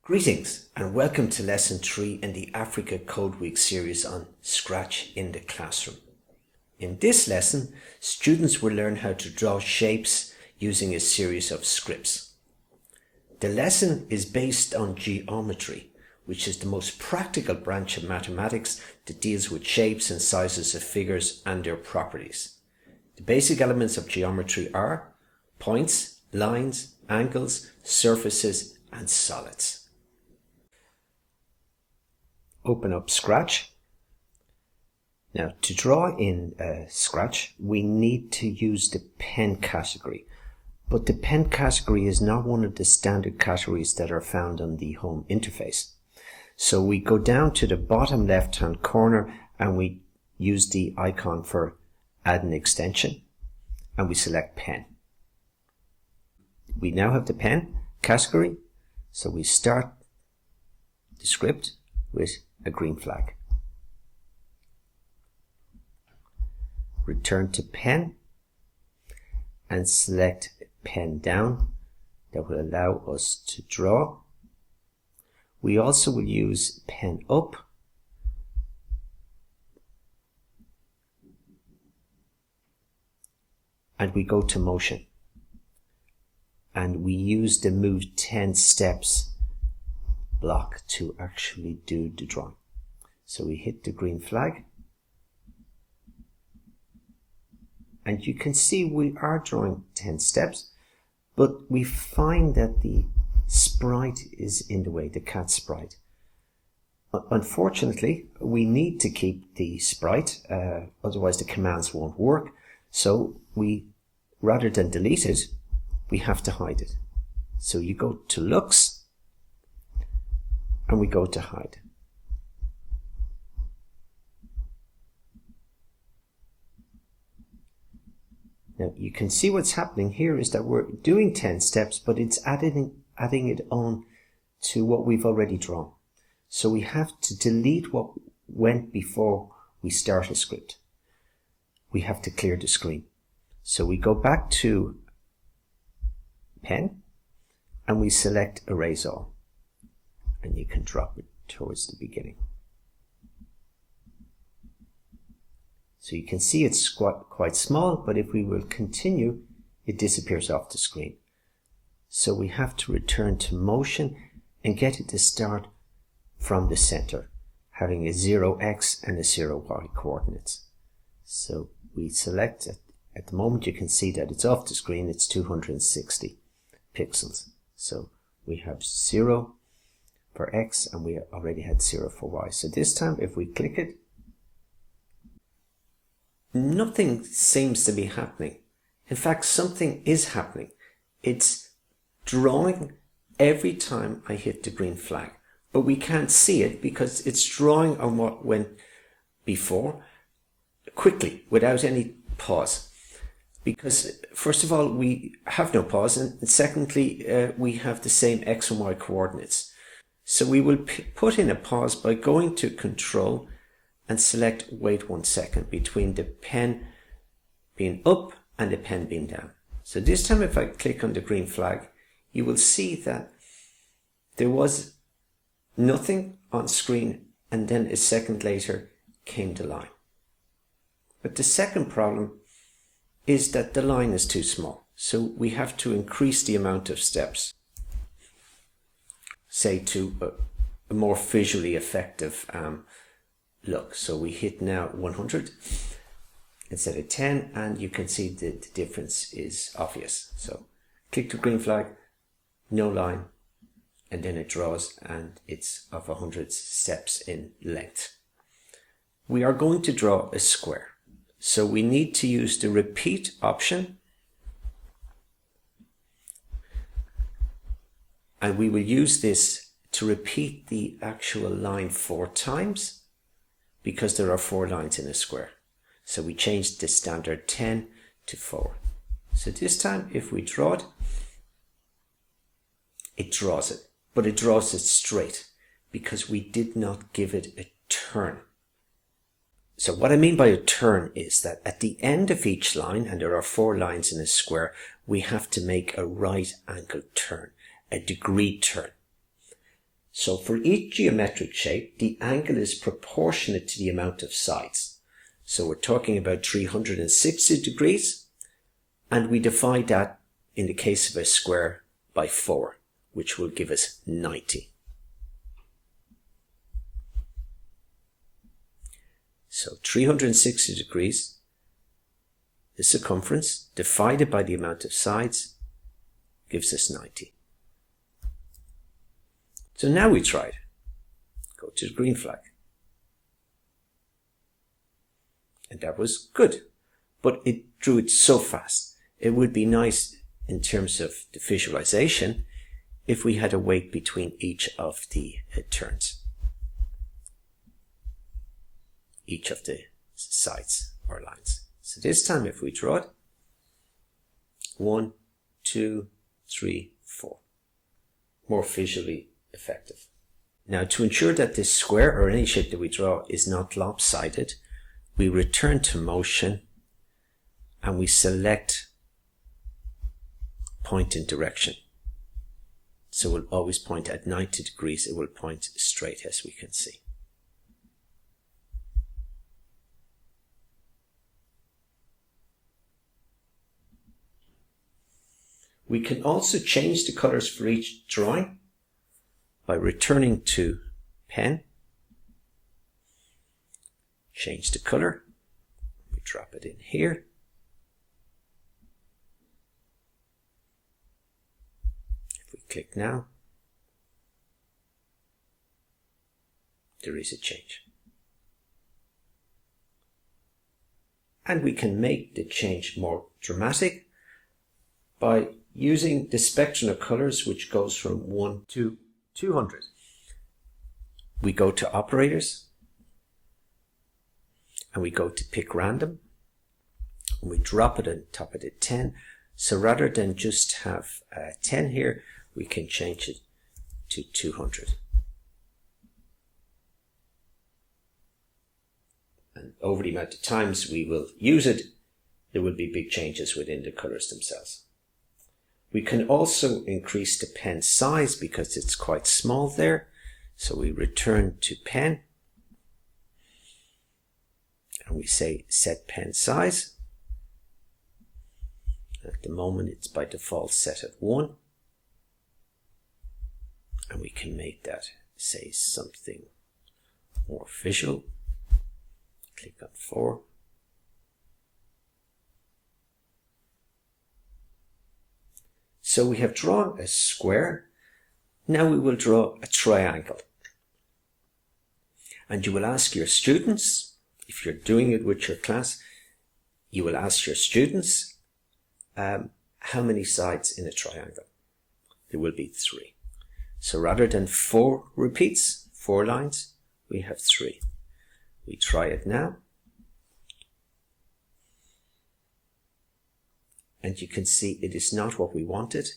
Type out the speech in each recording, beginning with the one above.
Greetings and welcome to Lesson 3 in the Africa Code Week series on Scratch in the Classroom. In this lesson, students will learn how to draw shapes using a series of scripts. The lesson is based on geometry, which is the most practical branch of mathematics that deals with shapes and sizes of figures and their properties. The basic elements of geometry are points, lines, angles, surfaces, and solids. Open up Scratch. Now, to draw in Scratch, we need to use the pen category. But the pen category is not one of the standard categories that are found on the home interface. So we go down to the bottom left-hand corner and we use the icon for Add an Extension and we select Pen. We now have the pen category, so we start the script with a green flag. Return to pen and select pen down. That will allow us to draw. We also will use pen up and we go to motion and we use the move 10 steps block to actually do the drawing. So we hit the green flag and you can see we are drawing 10 steps, but we find that the sprite is in the way, the cat sprite. Unfortunately, we need to keep the sprite, otherwise the commands won't work. So we, rather than delete it, we have to hide it. So you go to looks and we go to hide. Now you can see what's happening here is that we're doing 10 steps, but it's adding it on to what we've already drawn. So we have to delete what went before we start a script. We have to clear the screen. So we go back to pen and we select erase all. And you can drop it towards the beginning. So you can see it's quite small, but if we will continue, it disappears off the screen. So we have to return to motion and get it to start from the center, having a 0x and a 0y coordinates. So we select it. At the moment you can see that it's off the screen, it's 260 pixels. So we have 0 for X and we already had 0 for Y. So this time if we click it, nothing seems to be happening. In fact, something is happening. It's drawing every time I hit the green flag, but we can't see it because it's drawing on what went before quickly without any pause. Because first of all, we have no pause, and secondly, we have the same X and Y coordinates. So we will put in a pause by going to Control and select wait 1 second between the pen being up and the pen being down. So this time if I click on the green flag, you will see that there was nothing on screen and then a second later came the line. But the second problem is that the line is too small. So we have to increase the amount of steps, say to a more visually effective look. So we hit now 100 instead of 10 and you can see that the difference is obvious. So click the green flag, no line, and then it draws and it's of 100 steps in length. We are going to draw a square. So we need to use the repeat option and we will use this to repeat the actual line 4 times because there are 4 lines in a square. So we changed the standard 10 to 4. So this time if we draw it, it draws it, but it draws it straight because we did not give it a turn. So what I mean by a turn is that at the end of each line, and there are 4 lines in a square, we have to make a right angle turn, a degree turn. So for each geometric shape, the angle is proportionate to the amount of sides. So we're talking about 360 degrees, and we divide that, in the case of a square, by 4, which will give us 90. So 360 degrees, the circumference, divided by the amount of sides, gives us 90. So now we try it. Go to the green flag. And that was good. But it drew it so fast. It would be nice in terms of the visualization if we had a wait between each of the turns. Each of the sides or lines. So this time if we draw it, 1, 2, 3, 4. More visually effective. Now to ensure that this square or any shape that we draw is not lopsided, we return to motion and we select point in direction. So we'll always point at 90 degrees, it will point straight as we can see. We can also change the colors for each drawing by returning to pen, change the color, we drop it in here, if we click now, there is a change. And we can make the change more dramatic by using the spectrum of colors, which goes from 1 to 200. We go to operators and we go to pick random and we drop it on top of the 10. So rather than just have 10 here, we can change it to 200. And over the amount of times we will use it, there will be big changes within the colors themselves. We can also increase the pen size because it's quite small there. So we return to pen and we say set pen size. At the moment it's by default set at 1. And we can make that say something more visual. Click on 4. So we have drawn a square. Now we will draw a triangle. And you will ask your students, if you're doing it with your class, you will ask your students how many sides in a triangle. There will be 3. So rather than 4 repeats, 4 lines, we have 3. We try it now. And you can see it is not what we wanted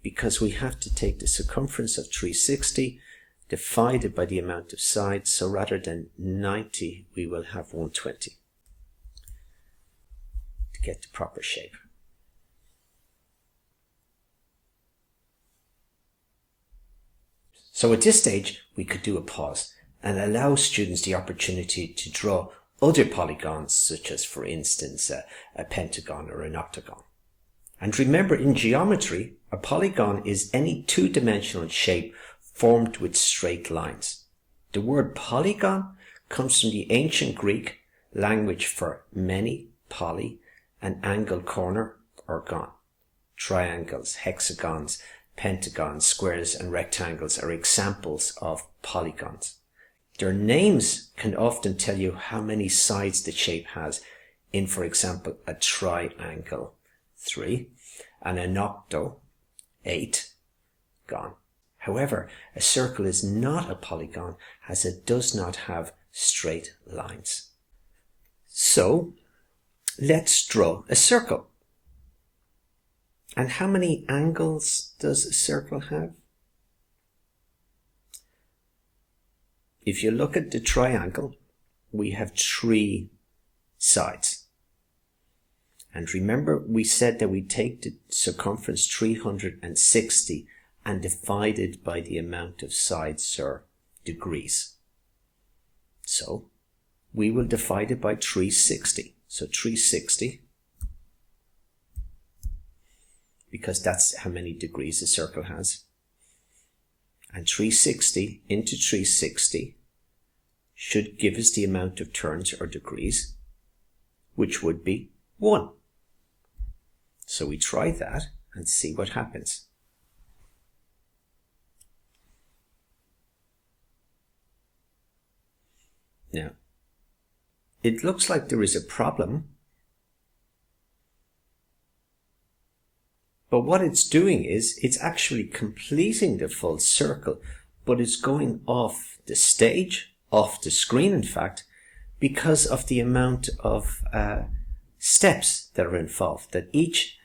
because we have to take the circumference of 360 divided by the amount of sides. So rather than 90, we will have 120 to get the proper shape. So at this stage, we could do a pause and allow students the opportunity to draw other polygons, such as, for instance, a pentagon or an octagon. And remember, in geometry, a polygon is any two-dimensional shape formed with straight lines. The word polygon comes from the ancient Greek language for many, poly, and angle, corner, or gon. Triangles, hexagons, pentagons, squares, and rectangles are examples of polygons. Their names can often tell you how many sides the shape has in, for example, a triangle, 3, and an octo, 8, gon. However, a circle is not a polygon as it does not have straight lines. So, let's draw a circle. And how many angles does a circle have? If you look at the triangle, we have 3 sides. And remember, we said that we take the circumference 360 and divided by the amount of sides or degrees. So we will divide it by 360. So 360, because that's how many degrees a circle has. And 360 into 360 should give us the amount of turns or degrees, which would be 1. So we try that and see what happens. Now, it looks like there is a problem, but what it's doing is it's actually completing the full circle, but it's going off the stage, off the screen in fact, because of the amount of steps that are involved, that each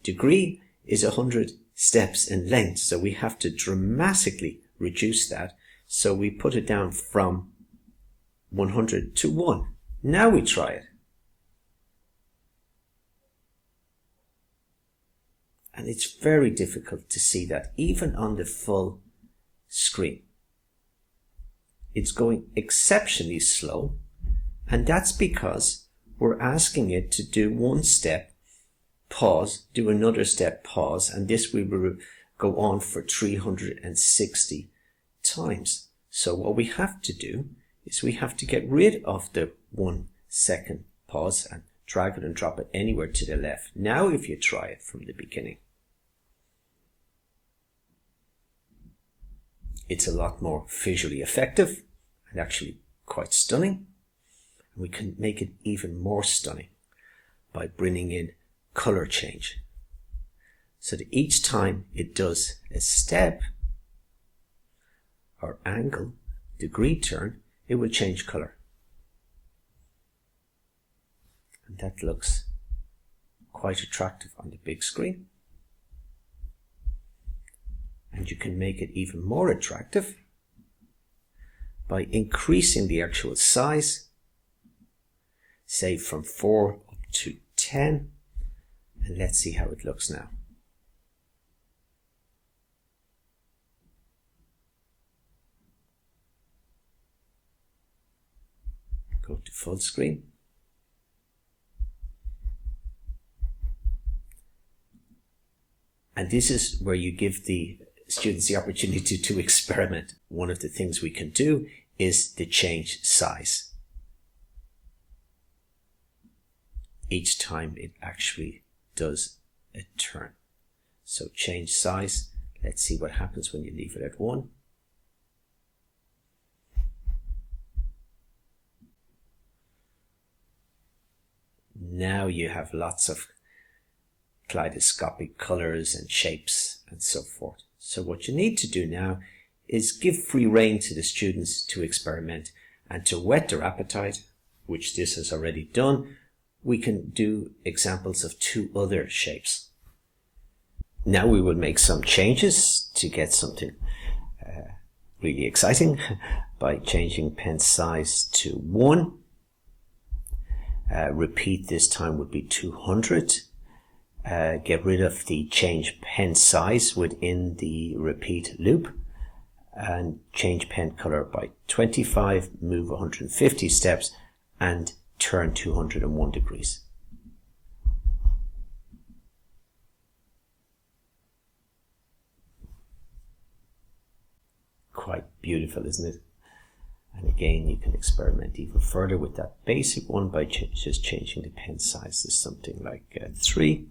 degree is 100 steps in length. So we have to dramatically reduce that. So we put it down from 100 to 1. Now we try it. And it's very difficult to see that even on the full screen. It's going exceptionally slow, and that's because we're asking it to do one step, pause, do another step, pause, and this we will go on for 360 times. So what we have to do is we have to get rid of the 1 second pause and drag it and drop it anywhere to the left. Now if you try it from the beginning, it's a lot more visually effective and actually quite stunning. We can make it even more stunning by bringing in color change. So that each time it does a step or angle, degree turn, it will change color. And that looks quite attractive on the big screen. And you can make it even more attractive by increasing the actual size, say from 4 up to 10. And let's see how it looks now. Go to full screen. And this is where you give the students the opportunity to experiment. One of the things we can do is to change size each time it actually does a turn. So change size. Let's see what happens when you leave it at 1. Now you have lots of kaleidoscopic colors and shapes and so forth. So what you need to do now is give free rein to the students to experiment, and to whet their appetite, which this has already done, we can do examples of 2 other shapes. Now we will make some changes to get something really exciting by changing pen size to 1. Repeat this time would be 200. Get rid of the change pen size within the repeat loop and change pen color by 25, move 150 steps and turn 201 degrees. Quite beautiful, isn't it? And again, you can experiment even further with that basic one by just changing the pen size to something like 3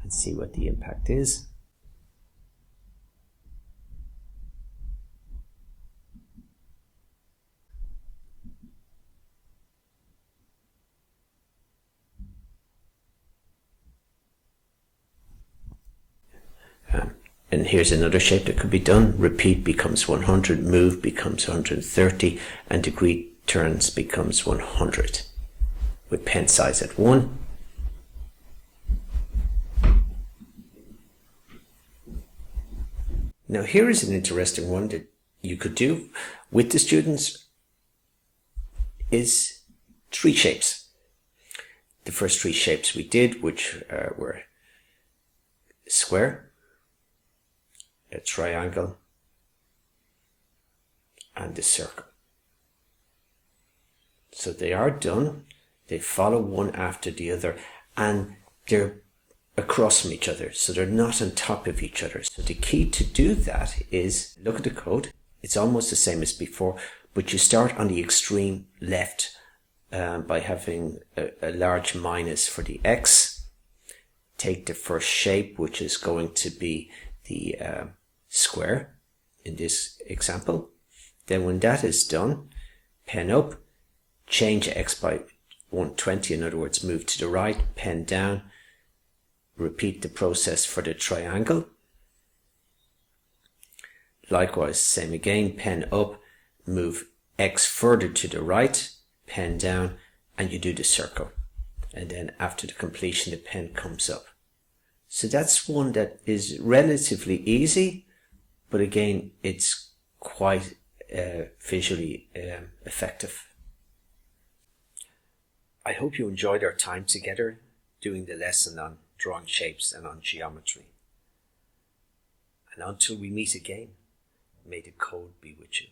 and see what the impact is. And here's another shape that could be done. Repeat becomes 100, move becomes 130, and degree turns becomes 100 with pen size at 1. Now here is an interesting one that you could do with the students is 3 shapes. The first 3 shapes we did, which were square, a triangle, and the circle. So they are done. They follow one after the other, and they're across from each other, so they're not on top of each other. So the key to do that is look at the code. It's almost the same as before, but you start on the extreme left by having a large minus for the x. Take the first shape, which is going to be the square in this example. Then when that is done, pen up, change x by 120, in other words, move to the right, pen down, repeat the process for the triangle. Likewise, same again, pen up, move x further to the right, pen down, and you do the circle. And then after the completion, the pen comes up. So that's one that is relatively easy, but again, it's quite visually effective. I hope you enjoyed our time together doing the lesson on drawing shapes and on geometry. And until we meet again, may the code be with you.